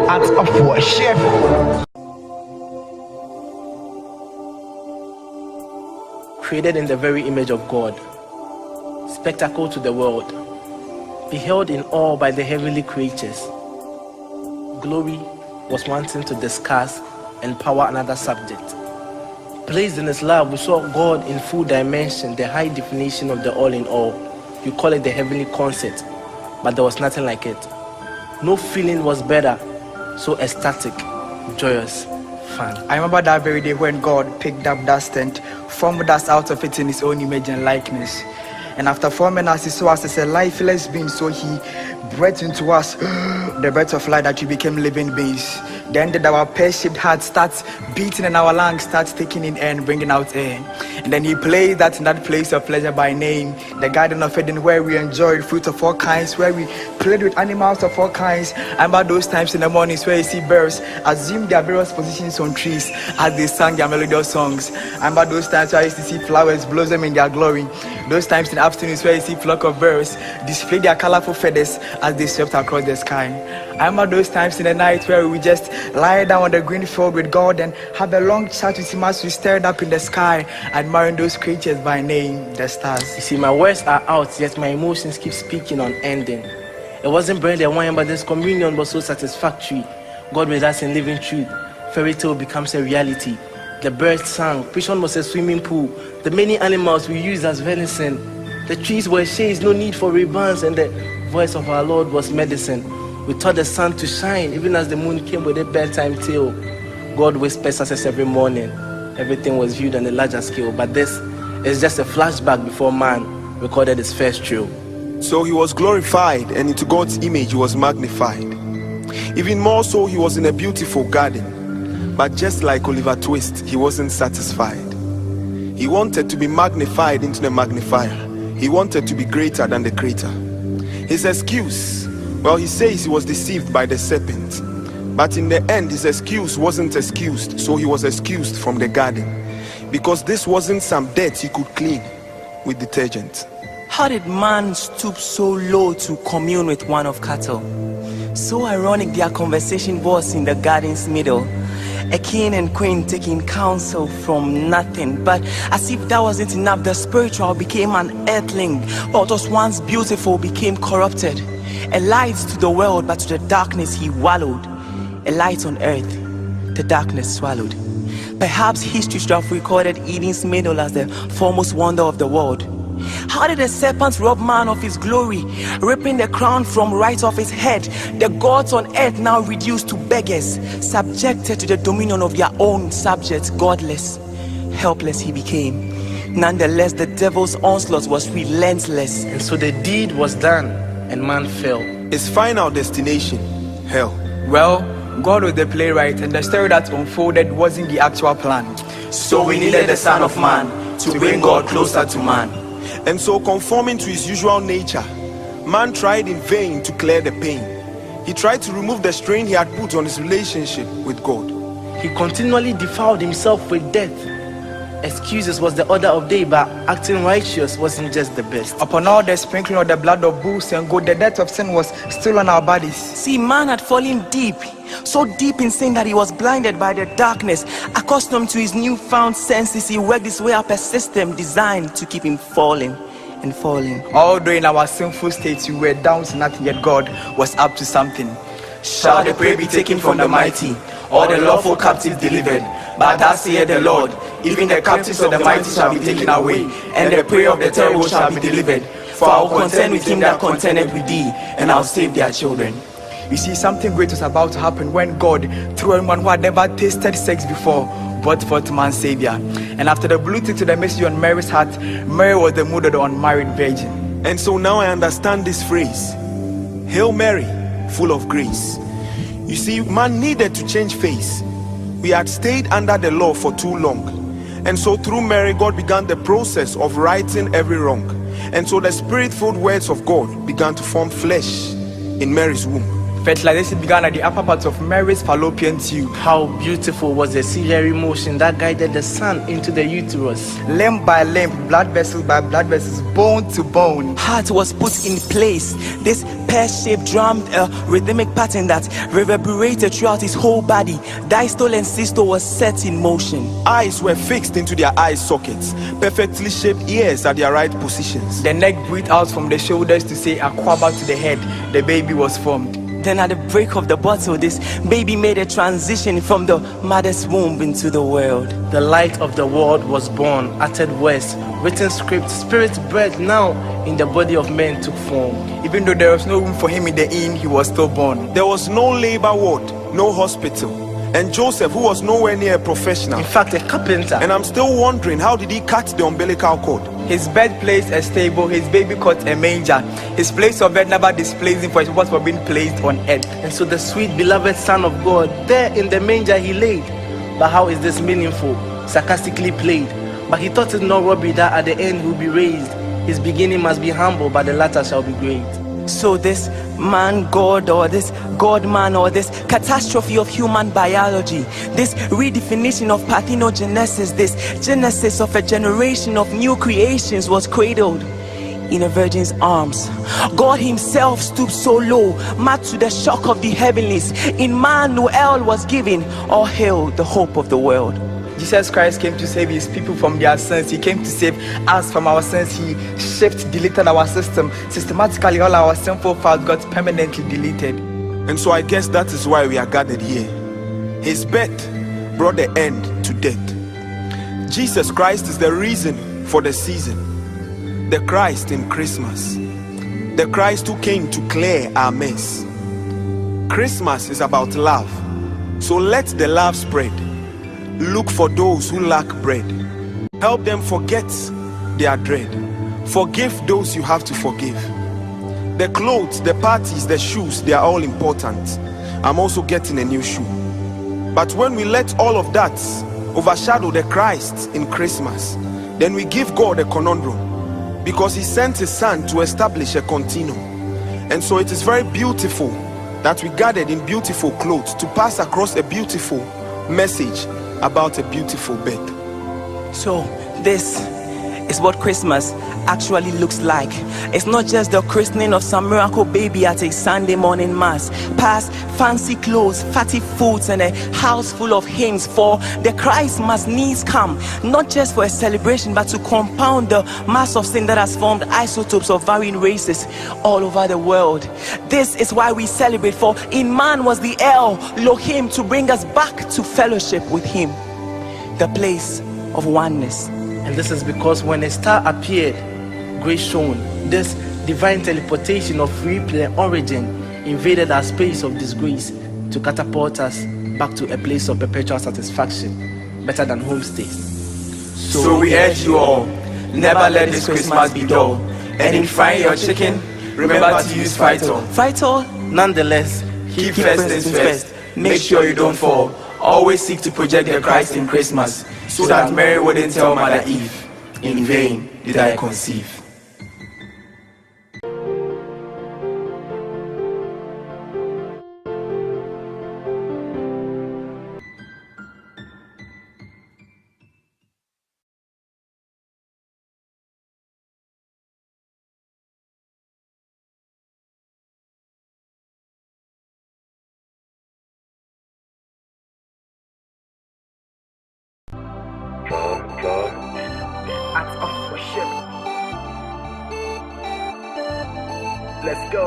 Acts of worship. Created in the very image of God, spectacle to the world, beheld in awe by the heavenly creatures. Glory was one thing to discuss and power another subject. Placed in his love, we saw God in full dimension, the high definition of the all in all. You call it the heavenly concept, but there was nothing like it. No feeling was better, so ecstatic, joyous, fun. I remember that very day when God picked up dust and formed us out of it in his own image and likeness. And after forming us, he saw us as a lifeless being, so he breathed into us the breath of life that we became living beings. Then did our pear-shaped heart start beating and our lungs start taking in air and bringing out air. And then he placed that in that place of pleasure by name, the Garden of Eden, where we enjoyed fruit of all kinds, where we played with animals of all kinds. And about those times in the mornings where you see birds assume their various positions on trees as they sang their melodious songs. And about those times where you used to see flowers blossom in their glory. Those times in the afternoons where you see flock of birds display their colorful feathers as they swept across the sky. I remember those times in the night where we just lie down on the green field with God and have a long chat with him as we stared up in the sky, admiring those creatures by name, the stars. You see, my words are out, yet my emotions keep speaking unending. It wasn't bread and wine, but this communion was so satisfactory. God with us in living truth. Fairy tale becomes a reality. The birds sang, prison was a swimming pool. The many animals we used as venison. The trees were shades, no need for ribbons, and the voice of our Lord was medicine. We taught the sun to shine, even as the moon came with a bedtime tale. God whispers us every morning. Everything was viewed on a larger scale, but this is just a flashback before man recorded his first trill. So he was glorified, and into God's image he was magnified. Even more so, he was in a beautiful garden. But just like Oliver Twist, he wasn't satisfied. He wanted to be magnified into the magnifier. He wanted to be greater than the creator. His excuse, well, he says he was deceived by the serpent. But in the end, his excuse wasn't excused, so he was excused from the garden. Because this wasn't some dirt he could clean with detergent. How did man stoop so low to commune with one of cattle? So ironic their conversation was in the garden's middle. A king and queen taking counsel from nothing. But as if that wasn't enough, the spiritual became an earthling. What was once beautiful became corrupted. A light to the world, but to the darkness he wallowed. A light on earth, the darkness swallowed. Perhaps history should have recorded Eden's middle as the foremost wonder of the world. How did the serpent rob man of his glory, ripping the crown from right off his head? The gods on earth now reduced to beggars, subjected to the dominion of their own subjects. Godless, helpless he became. Nonetheless, the devil's onslaught was relentless. And so the deed was done, and man fell. His final destination, hell. Well, God was the playwright, and the story that unfolded wasn't the actual plan. So we needed the Son of Man to bring God closer to man. And so, conforming to his usual nature, man tried in vain to clear the pain. He tried to remove the strain he had put on his relationship with God. He continually defiled himself with death. Excuses was the order of day, but acting righteous wasn't just the best. Upon all the sprinkling of the blood of bulls and goats, the death of sin was still on our bodies. See, man had fallen deep, so deep in sin that he was blinded by the darkness. Accustomed to his newfound senses, he worked his way up a system designed to keep him falling and falling. Although in our sinful states we were down to nothing, yet God was up to something. Shall the prey be taken from the mighty, or the lawful captives delivered? But thus saith the Lord, even the captives of the mighty shall be taken away, and the prey of the terrible shall be delivered. For I will contend with him that contendeth with thee, and I will save their children. You see, something great was about to happen when God, through anyone who had never tasted sex before, brought forth man's savior. And after the blue tick to the message on Mary's heart, Mary was the mood of the unmarried virgin. And so now I understand this phrase, Hail Mary, full of grace. You see, man needed to change face. We had stayed under the law for too long. And so through Mary, God began the process of righting every wrong. And so the spirit-filled words of God began to form flesh in Mary's womb. Fertilization began at the upper part of Mary's fallopian tube. How beautiful was the ciliary motion that guided the son into the uterus. Limb by limb, blood vessel by blood vessels, bone to bone. Heart was put in place. This pear-shaped drummed a rhythmic pattern that reverberated throughout his whole body. Diastole and systole was set in motion. Eyes were fixed into their eye sockets. Perfectly shaped ears at their right positions. The neck breathed out from the shoulders to say Aquaba to the head. The baby was formed. Then at the break of the bottle, this baby made a transition from the mother's womb into the world. The light of the world was born, uttered words, written script, spirit bread now in the body of men took form. Even though there was no room for him in the inn, he was still born. There was no labor ward, no hospital. And Joseph, who was nowhere near a professional, In fact, a carpenter. and I'm still wondering, how did he cut the umbilical cord? His birthplace a stable, his baby caught a manger. His place of birth never displeased him, for his was for being placed on earth. And so the sweet beloved Son of God, there in the manger he laid. But how is this meaningful? Sarcastically played. But he thought it not robbery that at the end he will be raised. His beginning must be humble, but the latter shall be great. So this man God, or this God man, or this catastrophe of human biology, this redefinition of parthenogenesis, this genesis of a generation of new creations was cradled in a virgin's arms. God himself stooped so low, mad to the shock of the heavenlies. In man Noel was given, all hail the hope of the world. Jesus Christ came to save his people from their sins. He came to save us from our sins. He shaped, deleted our system. Systematically, all our sinful files got permanently deleted. And so I guess that is why we are gathered here. His birth brought the end to death. Jesus Christ is the reason for the season. The Christ in Christmas. The Christ who came to clear our mess. Christmas is about love. So let the love spread. Look for those who lack bread. Help them forget their dread. Forgive those you have to forgive. The clothes, the parties, the shoes, they are all important. I'm also getting a new shoe. But when we let all of that overshadow the Christ in Christmas, then we give God a conundrum, because he sent his son to establish a continuum. And so it is very beautiful that we gathered in beautiful clothes to pass across a beautiful message about a beautiful birth. So this is what Christmas actually looks like. It's not just the christening of some miracle baby at a Sunday morning mass, past fancy clothes, fatty foods, and a house full of hymns. For the Christ must needs come, not just for a celebration, but to compound the mass of sin that has formed isotopes of varying races all over the world. This is why we celebrate, for in man was the Elohim to bring us back to fellowship with him, the place of oneness. And this is because when a star appeared, grace shone. This divine teleportation of free play origin invaded our space of disgrace to catapult us back to a place of perpetual satisfaction, better than homestays. So we urge you all, never let this Christmas be dull. And in frying your chicken, remember to use Phytol. Phytol, Nonetheless, Keep first things first. Make sure you don't fall. Always seek to project the Christ in Christmas, so that Mary wouldn't tell Mother Eve, in vain did I conceive. Acts of worship. Let's go.